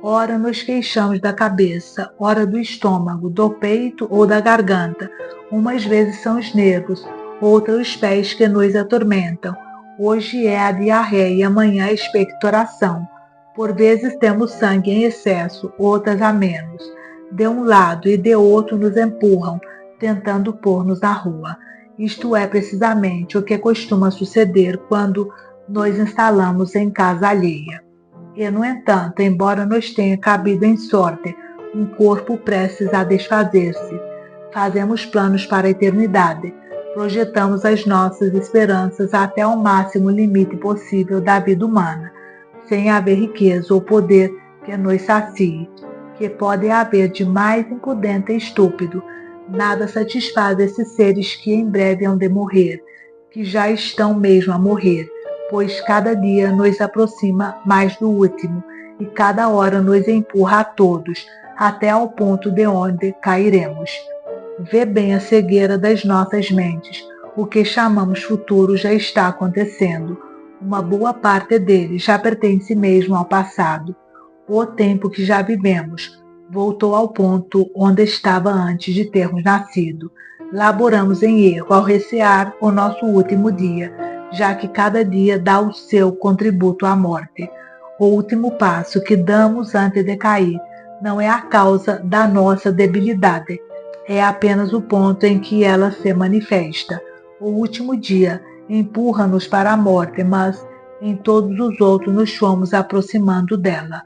Ora nos queixamos da cabeça, ora do estômago, do peito ou da garganta. Umas vezes são os nervos, outras os pés que nos atormentam. Hoje é a diarreia e amanhã a expectoração. Por vezes temos sangue em excesso, outras a menos. De um lado e de outro nos empurram, tentando pôr-nos na rua. Isto é precisamente o que costuma suceder quando nos instalamos em casa alheia. E, no entanto, embora nos tenha cabido em sorte um corpo prestes a desfazer-se, fazemos planos para a eternidade, projetamos as nossas esperanças até ao máximo limite possível da vida humana, sem haver riqueza ou poder que nos sacie, que pode haver de mais impudente e estúpido. Nada satisfaz esses seres que em breve hão de morrer, que já estão mesmo a morrer, pois cada dia nos aproxima mais do último, e cada hora nos empurra a todos, até ao ponto de onde cairemos. Vê bem a cegueira das nossas mentes. O que chamamos futuro já está acontecendo. Uma boa parte dele já pertence mesmo ao passado. O tempo que já vivemos voltou ao ponto onde estava antes de termos nascido. Laboramos em erro ao recear o nosso último dia, já que cada dia dá o seu contributo à morte. O último passo que damos antes de cair não é a causa da nossa debilidade, é apenas o ponto em que ela se manifesta. O último dia empurra-nos para a morte, mas em todos os outros nos fomos aproximando dela.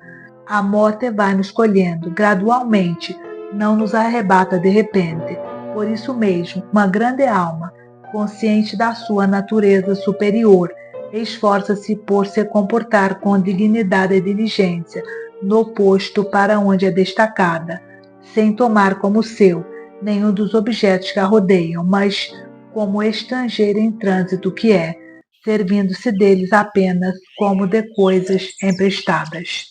A morte vai nos colhendo gradualmente, não nos arrebata de repente. Por isso mesmo, uma grande alma, consciente da sua natureza superior, esforça-se por se comportar com dignidade e diligência no posto para onde é destacada, sem tomar como seu nenhum dos objetos que a rodeiam, mas como estrangeira em trânsito que é, servindo-se deles apenas como de coisas emprestadas.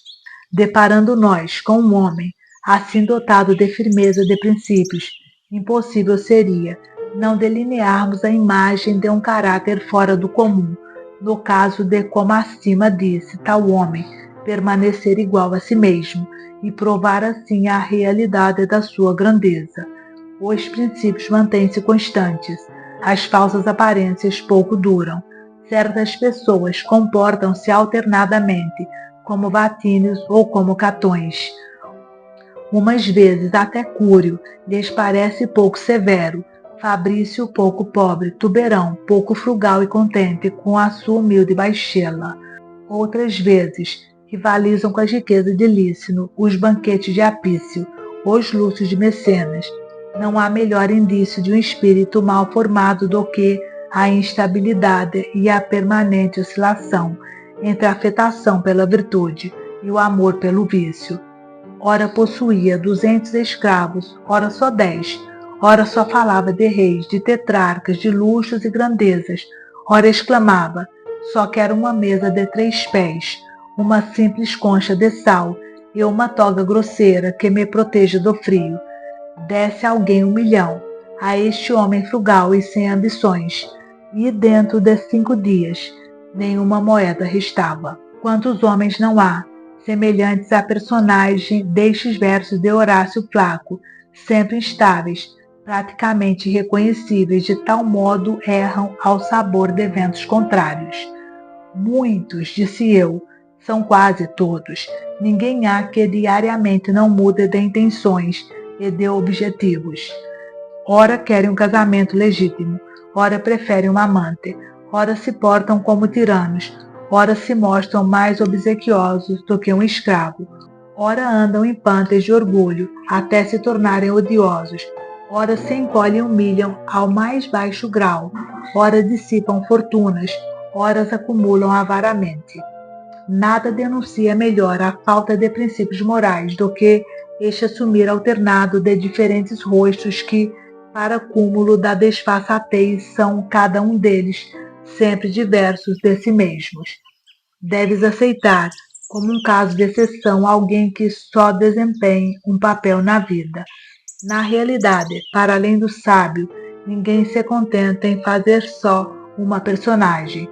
Deparando-nós com um homem assim dotado de firmeza de princípios, impossível seria não delinearmos a imagem de um caráter fora do comum, no caso de, como acima disse, tal homem permanecer igual a si mesmo e provar assim a realidade da sua grandeza. Os princípios mantêm-se constantes, as falsas aparências pouco duram. Certas pessoas comportam-se alternadamente, como batínios ou como catões. Umas vezes até Cúrio lhes parece pouco severo, Fabrício pouco pobre, Tuberão pouco frugal e contente com a sua humilde baixela. Outras vezes rivalizam com as riquezas de Lícino, os banquetes de Apício, os luxos de Mecenas. Não há melhor indício de um espírito mal formado do que a instabilidade e a permanente oscilação entre a afetação pela virtude e o amor pelo vício. Ora possuía 200 escravos, ora só 10, ora só falava de reis, de tetrarcas, de luxos e grandezas, ora exclamava, só quero uma mesa de 3 pés, uma simples concha de sal e uma toga grosseira que me proteja do frio. Desse alguém 1 milhão a este homem frugal e sem ambições, e dentro de 5 dias nenhuma moeda restava. Quantos homens não há, semelhantes a personagem destes versos de Horácio Flaco, sempre instáveis, praticamente irreconhecíveis, de tal modo erram ao sabor de ventos contrários. Muitos, disse eu, são quase todos. Ninguém há que diariamente não mude de intenções e de objetivos. Ora querem um casamento legítimo, ora preferem uma amante, ora se portam como tiranos, ora se mostram mais obsequiosos do que um escravo, ora andam em pântanos de orgulho até se tornarem odiosos, ora se encolhem e humilham ao mais baixo grau, ora dissipam fortunas, ora as acumulam avaramente. Nada denuncia melhor a falta de princípios morais do que este assumir alternado de diferentes rostos que, para cúmulo da desfaçatez, são cada um deles sempre diversos de si mesmos. Deves aceitar, como um caso de exceção, alguém que só desempenhe um papel na vida. Na realidade, para além do sábio, ninguém se contenta em fazer só uma personagem.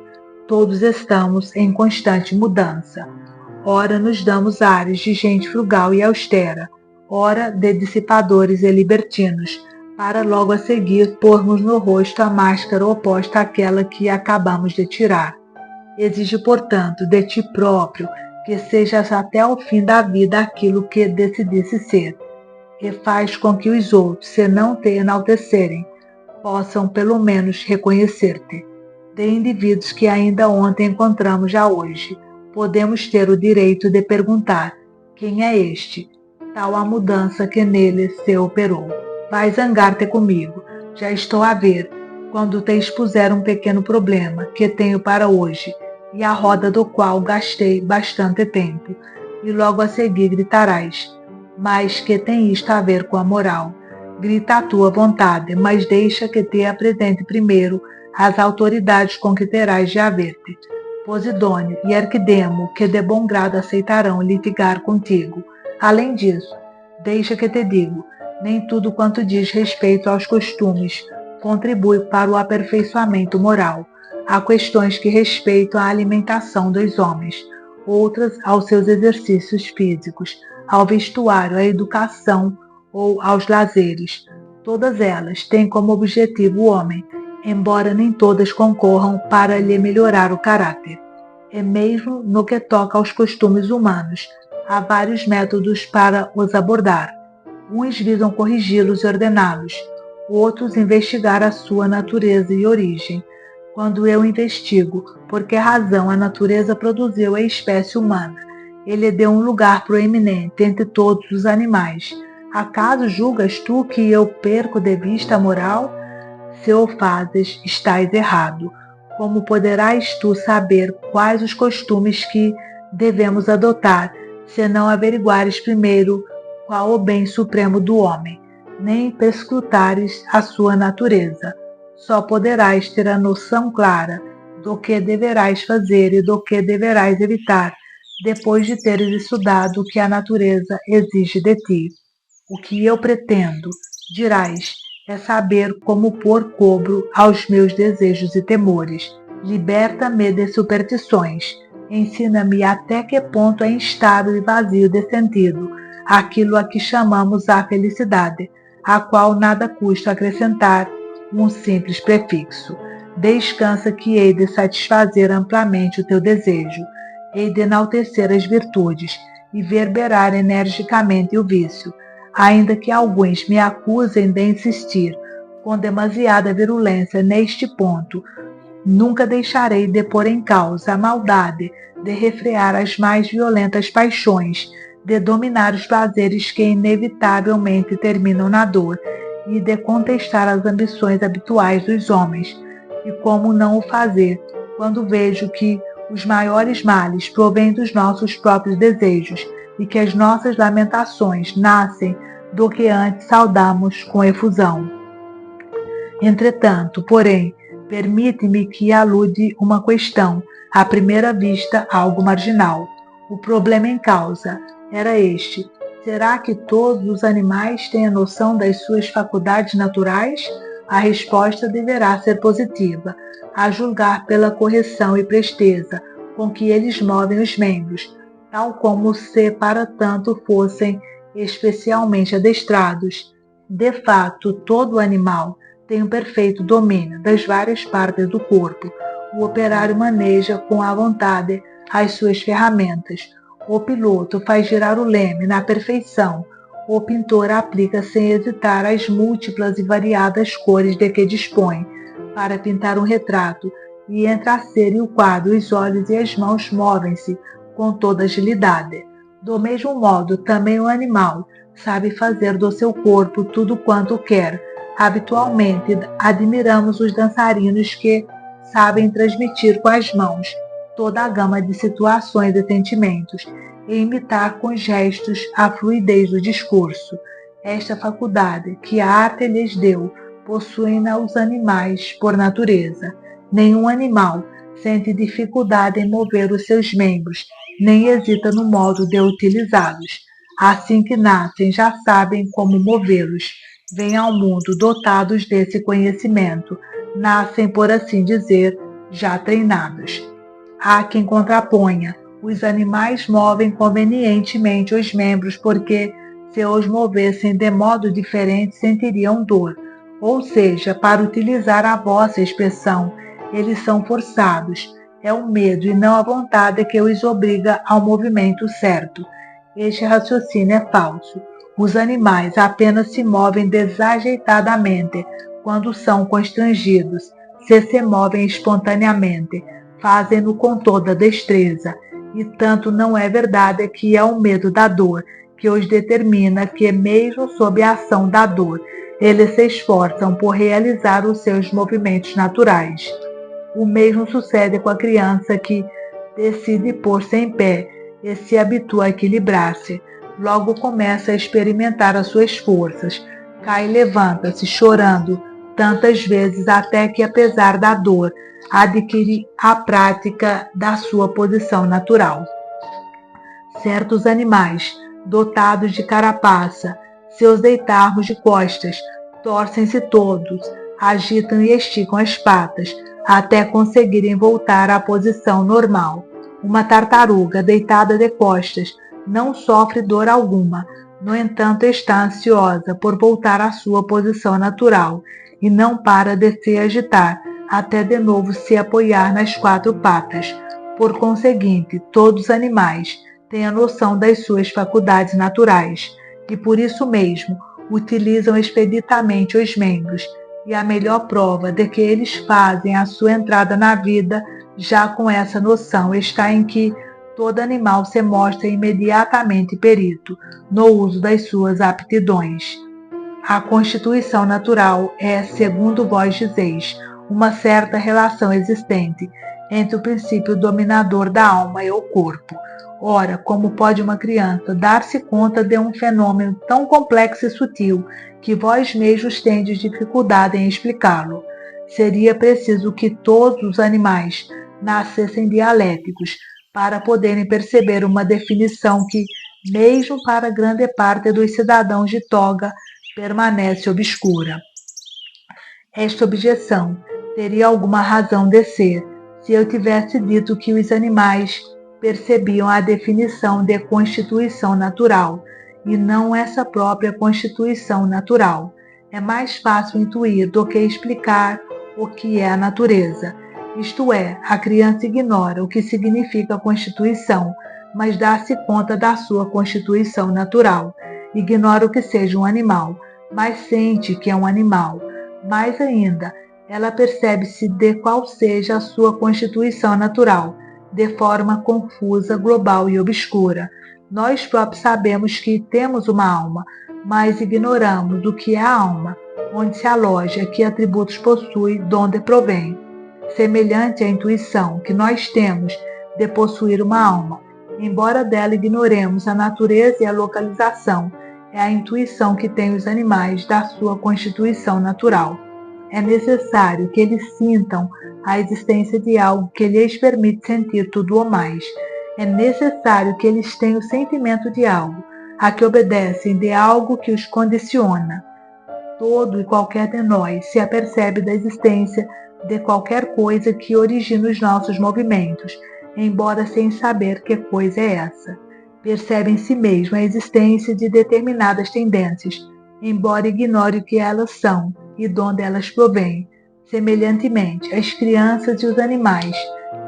Todos estamos em constante mudança. Ora nos damos ares de gente frugal e austera, ora de dissipadores e libertinos, para logo a seguir pormos no rosto a máscara oposta àquela que acabamos de tirar. Exige, portanto, de ti próprio que sejas até o fim da vida aquilo que decidisse ser, e faz com que os outros, se não te enaltecerem, possam pelo menos reconhecer-te. De indivíduos que ainda ontem encontramos já hoje, podemos ter o direito de perguntar: quem é este? Tal a mudança que nele se operou. Vai zangar-te comigo, já estou a ver, quando te expuser um pequeno problema que tenho para hoje, e a roda do qual gastei bastante tempo, e logo a seguir gritarás: mas que tem isto a ver com a moral? Grita a tua vontade, mas deixa que te apresente primeiro as autoridades com que terás de haver-te. Posidônio e Arquidemo, que de bom grado aceitarão litigar contigo. Além disso, deixa que te digo, nem tudo quanto diz respeito aos costumes contribui para o aperfeiçoamento moral. Há questões que respeitam à alimentação dos homens, outras aos seus exercícios físicos, ao vestuário, à educação ou aos lazeres. Todas elas têm como objetivo o homem, embora nem todas concorram para lhe melhorar o caráter. E mesmo no que toca aos costumes humanos, há vários métodos para os abordar. Uns visam corrigi-los e ordená-los, outros investigar a sua natureza e origem. Quando eu investigo por que razão a natureza produziu a espécie humana, ele deu um lugar proeminente entre todos os animais. Acaso julgas tu que eu perco de vista a moral? Se o fazes, estás errado. Como poderás tu saber quais os costumes que devemos adotar, se não averiguares primeiro qual o bem supremo do homem, nem perscrutares a sua natureza? Só poderás ter a noção clara do que deverás fazer e do que deverás evitar, depois de teres estudado o que a natureza exige de ti. O que eu pretendo, dirás, é saber como pôr cobro aos meus desejos e temores. Liberta-me de superstições. Ensina-me até que ponto é instável e vazio de sentido aquilo a que chamamos a felicidade, a qual nada custa acrescentar um simples prefixo. Descansa que hei de satisfazer amplamente o teu desejo, hei de enaltecer as virtudes e verberar energicamente o vício, ainda que alguns me acusem de insistir com demasiada virulência neste ponto. Nunca deixarei de pôr em causa a maldade, de refrear as mais violentas paixões, de dominar os prazeres que inevitavelmente terminam na dor e de contestar as ambições habituais dos homens. E como não o fazer, quando vejo que os maiores males provêm dos nossos próprios desejos e que as nossas lamentações nascem do que antes saudamos com efusão. Entretanto, porém, permite-me que alude uma questão, à primeira vista algo marginal. O problema em causa era este: será que todos os animais têm a noção das suas faculdades naturais? A resposta deverá ser positiva, a julgar pela correção e presteza com que eles movem os membros, tal como se para tanto fossem especialmente adestrados. De fato, todo animal tem um perfeito domínio das várias partes do corpo. O operário maneja com a vontade as suas ferramentas. O piloto faz girar o leme na perfeição. O pintor aplica sem hesitar as múltiplas e variadas cores de que dispõe para pintar um retrato, e entre a cera e o quadro os olhos e as mãos movem-se com toda agilidade. Do mesmo modo, também o animal sabe fazer do seu corpo tudo quanto quer. Habitualmente, admiramos os dançarinos que sabem transmitir com as mãos toda a gama de situações e sentimentos e imitar com gestos a fluidez do discurso. Esta faculdade que a arte lhes deu, possuem-na os animais por natureza. Nenhum animal sente dificuldade em mover os seus membros, nem hesita no modo de utilizá-los. Assim que nascem, já sabem como movê-los. Vêm ao mundo dotados desse conhecimento. Nascem, por assim dizer, já treinados. Há quem contraponha: os animais movem convenientemente os membros porque, se os movessem de modo diferente, sentiriam dor. Ou seja, para utilizar a vossa expressão, eles são forçados. É o medo e não a vontade que os obriga ao movimento certo. Este raciocínio é falso. Os animais apenas se movem desajeitadamente quando são constrangidos. Se movem espontaneamente, fazem-no com toda destreza. E tanto não é verdade que é o medo da dor que os determina que, mesmo sob a ação da dor, eles se esforçam por realizar os seus movimentos naturais. O mesmo sucede com a criança que decide pôr-se em pé e se habitua a equilibrar-se. Logo começa a experimentar as suas forças. Cai e levanta-se chorando tantas vezes até que, apesar da dor, adquire a prática da sua posição natural. Certos animais, dotados de carapaça, seus deitarmos de costas, torcem-se todos, agitam e esticam as patas, até conseguirem voltar à posição normal. Uma tartaruga deitada de costas não sofre dor alguma, no entanto está ansiosa por voltar à sua posição natural e não para de se agitar até de novo se apoiar nas quatro patas. Por conseguinte, todos os animais têm a noção das suas faculdades naturais e por isso mesmo utilizam expeditamente os membros, e a melhor prova de que eles fazem a sua entrada na vida já com essa noção está em que todo animal se mostra imediatamente perito no uso das suas aptidões. A constituição natural é, segundo vós dizeis, uma certa relação existente entre o princípio dominador da alma e o corpo. Ora, como pode uma criança dar-se conta de um fenômeno tão complexo e sutil que vós mesmos tendes dificuldade em explicá-lo? Seria preciso que todos os animais nascessem dialéticos para poderem perceber uma definição que, mesmo para grande parte dos cidadãos de toga, permanece obscura. Esta objeção teria alguma razão de ser se eu tivesse dito que os animais percebiam a definição de constituição natural e não essa própria constituição natural. É mais fácil intuir do que explicar o que é a natureza. Isto é, a criança ignora o que significa constituição, mas dá-se conta da sua constituição natural. Ignora o que seja um animal, mas sente que é um animal. Mais ainda, ela percebe-se de qual seja a sua constituição natural, de forma confusa, global e obscura. Nós próprios sabemos que temos uma alma, mas ignoramos o que é a alma, onde se aloja, que atributos possui, de onde provém. Semelhante à intuição que nós temos de possuir uma alma, embora dela ignoremos a natureza e a localização, é a intuição que tem os animais da sua constituição natural. É necessário que eles sintam a existência de algo que lhes permite sentir tudo ou mais. É necessário que eles tenham o sentimento de algo, a que obedecem de algo que os condiciona. Todo e qualquer de nós se apercebe da existência de qualquer coisa que origina os nossos movimentos, embora sem saber que coisa é essa. Percebe em si mesmo a existência de determinadas tendências, embora ignore o que elas são e de onde elas provêm. Semelhantemente, as crianças e os animais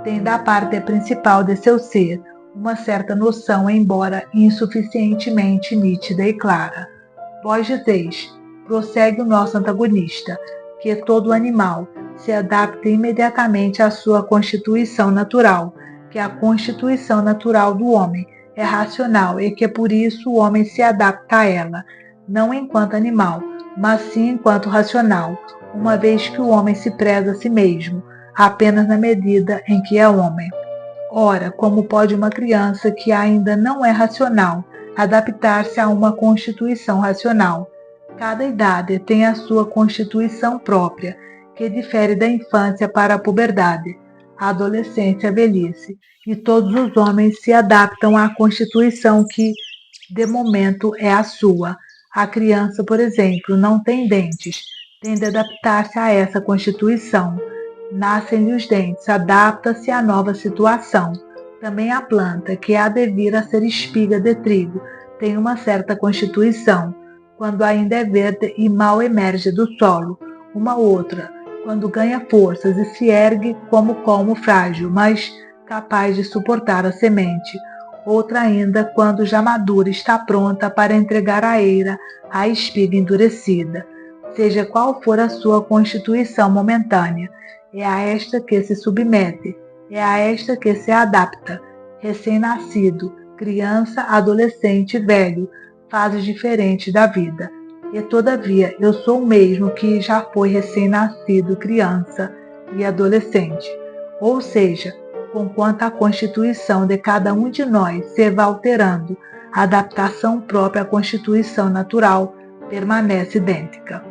têm da parte principal de seu ser uma certa noção, embora insuficientemente nítida e clara. Vós dizeis, prossegue o nosso antagonista, que todo animal se adapta imediatamente à sua constituição natural, que a constituição natural do homem é racional e que por isso o homem se adapta a ela, não enquanto animal, mas sim enquanto racional, uma vez que o homem se preza a si mesmo, apenas na medida em que é homem. Ora, como pode uma criança que ainda não é racional adaptar-se a uma constituição racional? Cada idade tem a sua constituição própria, que difere da infância para a puberdade, a adolescência e a velhice, e todos os homens se adaptam à constituição que, de momento, é a sua. A criança, por exemplo, não tem dentes, tem de adaptar-se a essa constituição. Nascem-lhe os dentes, adapta-se à nova situação. Também a planta, que há de vir a ser espiga de trigo, tem uma certa constituição, quando ainda é verde e mal emerge do solo. Uma outra, quando ganha forças e se ergue como colmo frágil, mas capaz de suportar a semente. Outra ainda, quando já madura, está pronta para entregar à eira a espiga endurecida. Seja qual for a sua constituição momentânea, é a esta que se submete, é a esta que se adapta. Recém-nascido, criança, adolescente, velho, fases diferentes da vida. E todavia eu sou o mesmo que já foi recém-nascido, criança e adolescente. Ou seja, conquanto a constituição de cada um de nós se vá alterando, a adaptação própria à constituição natural permanece idêntica.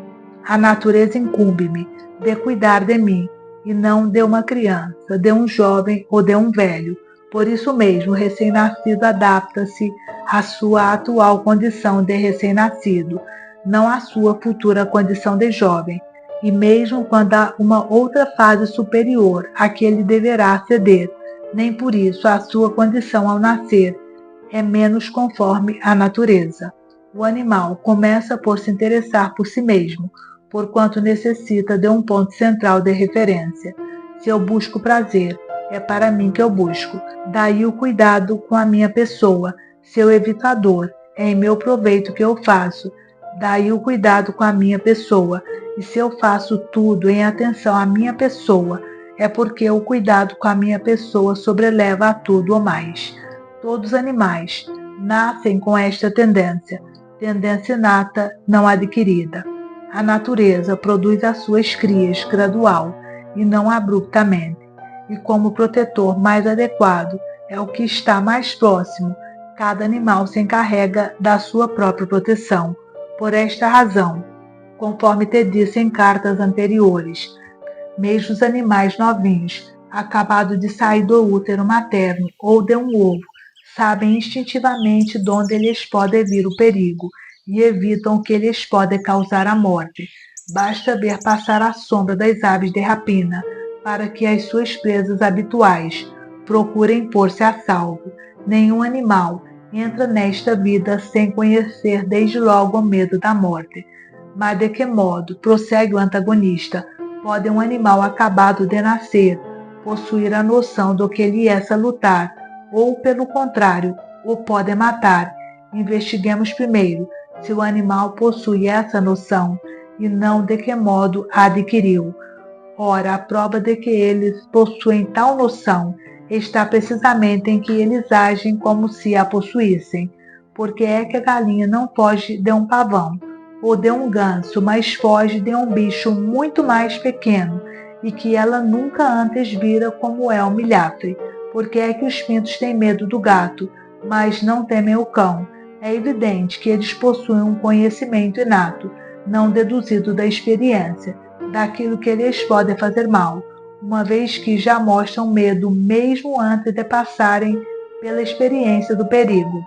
A natureza incumbe-me de cuidar de mim, e não de uma criança, de um jovem ou de um velho. Por isso mesmo, o recém-nascido adapta-se à sua atual condição de recém-nascido, não à sua futura condição de jovem, e mesmo quando há uma outra fase superior a que ele deverá ceder, nem por isso a sua condição ao nascer é menos conforme à natureza. O animal começa por se interessar por si mesmo, porquanto necessita de um ponto central de referência. Se eu busco prazer, é para mim que eu busco. Daí o cuidado com a minha pessoa. Se eu evito a dor, é em meu proveito que eu faço. Daí o cuidado com a minha pessoa. E se eu faço tudo em atenção à minha pessoa, é porque o cuidado com a minha pessoa sobreleva a tudo ou mais. Todos os animais nascem com esta tendência inata não adquirida. A natureza produz as suas crias gradual e não abruptamente, e como protetor mais adequado é o que está mais próximo, cada animal se encarrega da sua própria proteção. Por esta razão, conforme te disse em cartas anteriores, mesmo os animais novinhos, acabados de sair do útero materno ou de um ovo, sabem instintivamente de onde lhes pode vir o perigo e evitam o que lhes pode causar a morte. Basta ver passar a sombra das aves de rapina para que as suas presas habituais procurem pôr-se a salvo. Nenhum animal entra nesta vida sem conhecer desde logo o medo da morte. Mas de que modo, prossegue o antagonista, pode um animal acabado de nascer possuir a noção do que lhe é salutar, ou, pelo contrário, o pode matar? Investiguemos primeiro se o animal possui essa noção, e não de que modo a adquiriu. Ora, a prova de que eles possuem tal noção está precisamente em que eles agem como se a possuíssem. Porque é que a galinha não foge de um pavão, ou de um ganso, mas foge de um bicho muito mais pequeno, e que ela nunca antes vira, como é o milhafre? Porque é que os pintos têm medo do gato, mas não temem o cão? É evidente que eles possuem um conhecimento inato, não deduzido da experiência, daquilo que lhes pode fazer mal, uma vez que já mostram medo mesmo antes de passarem pela experiência do perigo.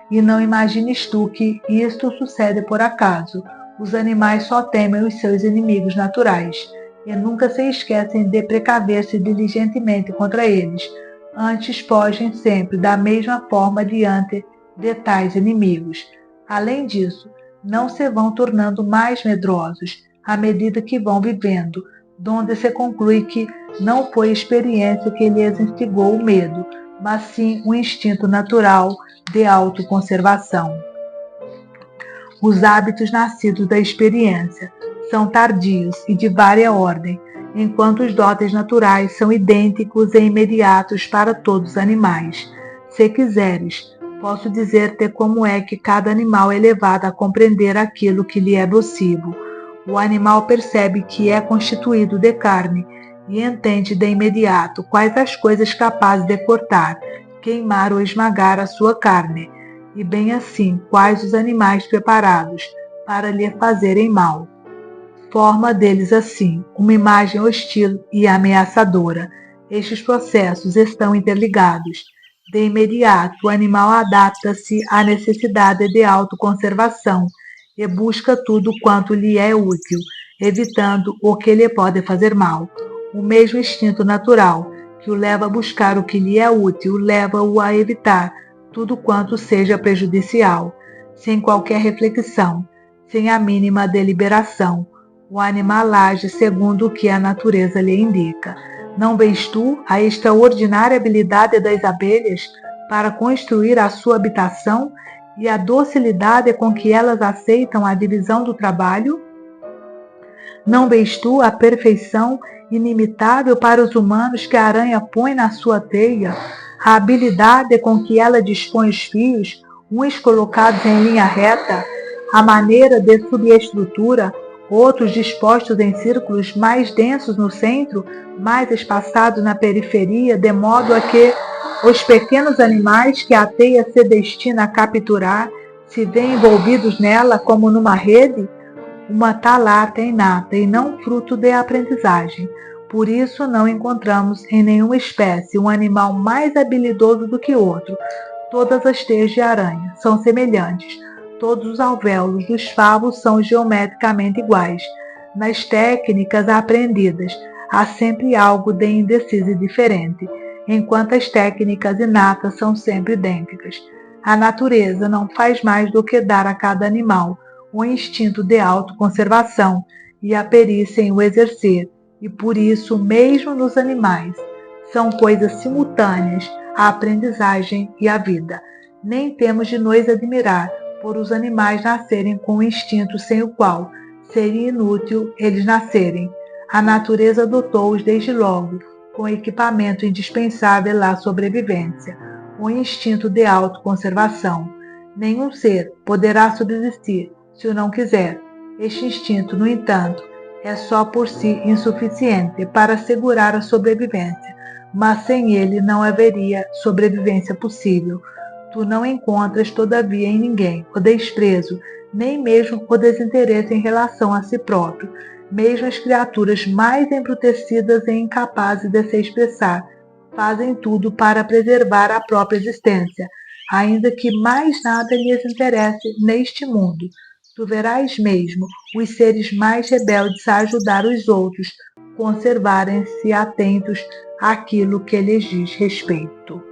E não imagines tu que isto sucede por acaso. Os animais só temem os seus inimigos naturais, e nunca se esquecem de precaver-se diligentemente contra eles. Antes fogem sempre da mesma forma diante de tais inimigos. Além disso, não se vão tornando mais medrosos à medida que vão vivendo, donde se conclui que não foi a experiência que lhes instigou o medo, mas sim o instinto natural de autoconservação. Os hábitos nascidos da experiência são tardios e de vária ordem, enquanto os dotes naturais são idênticos e imediatos para todos os animais. Se quiseres, posso dizer-te como é que cada animal é levado a compreender aquilo que lhe é nocivo. O animal percebe que é constituído de carne e entende de imediato quais as coisas capazes de cortar, queimar ou esmagar a sua carne, e bem assim quais os animais preparados para lhe fazerem mal. Forma deles assim uma imagem hostil e ameaçadora. Estes processos estão interligados. De imediato, o animal adapta-se à necessidade de autoconservação e busca tudo quanto lhe é útil, evitando o que lhe pode fazer mal. O mesmo instinto natural que o leva a buscar o que lhe é útil leva-o a evitar tudo quanto seja prejudicial, sem qualquer reflexão, sem a mínima deliberação. O animal age segundo o que a natureza lhe indica. Não vês tu a extraordinária habilidade das abelhas para construir a sua habitação e a docilidade com que elas aceitam a divisão do trabalho? Não vês tu a perfeição inimitável para os humanos que a aranha põe na sua teia, a habilidade com que ela dispõe os fios, uns colocados em linha reta, a maneira de subestrutura, outros dispostos em círculos mais densos no centro, mais espaçados na periferia, de modo a que os pequenos animais que a teia se destina a capturar se veem envolvidos nela como numa rede? uma talata inata e não fruto de aprendizagem. Por isso não encontramos em nenhuma espécie um animal mais habilidoso do que outro. Todas as teias de aranha são semelhantes. Todos os alvéolos dos favos são geometricamente iguais. Nas técnicas aprendidas, há sempre algo de indeciso e diferente, enquanto as técnicas inatas são sempre idênticas. A natureza não faz mais do que dar a cada animal o instinto de autoconservação e a perícia em o exercer, e por isso, mesmo nos animais, são coisas simultâneas a aprendizagem e a vida. Nem temos de nos admirar por os animais nascerem com um instinto sem o qual seria inútil eles nascerem. A natureza dotou-os desde logo com o equipamento indispensável à sobrevivência, o instinto de autoconservação. Nenhum ser poderá subsistir se o não quiser. Este instinto, no entanto, é só por si insuficiente para assegurar a sobrevivência, mas sem ele não haveria sobrevivência possível. Tu não encontras, todavia, em ninguém o desprezo, nem mesmo o desinteresse em relação a si próprio. Mesmo as criaturas mais embrutecidas e incapazes de se expressar fazem tudo para preservar a própria existência, ainda que mais nada lhes interesse neste mundo. Tu verás mesmo os seres mais rebeldes a ajudar os outros, conservarem-se atentos àquilo que lhes diz respeito.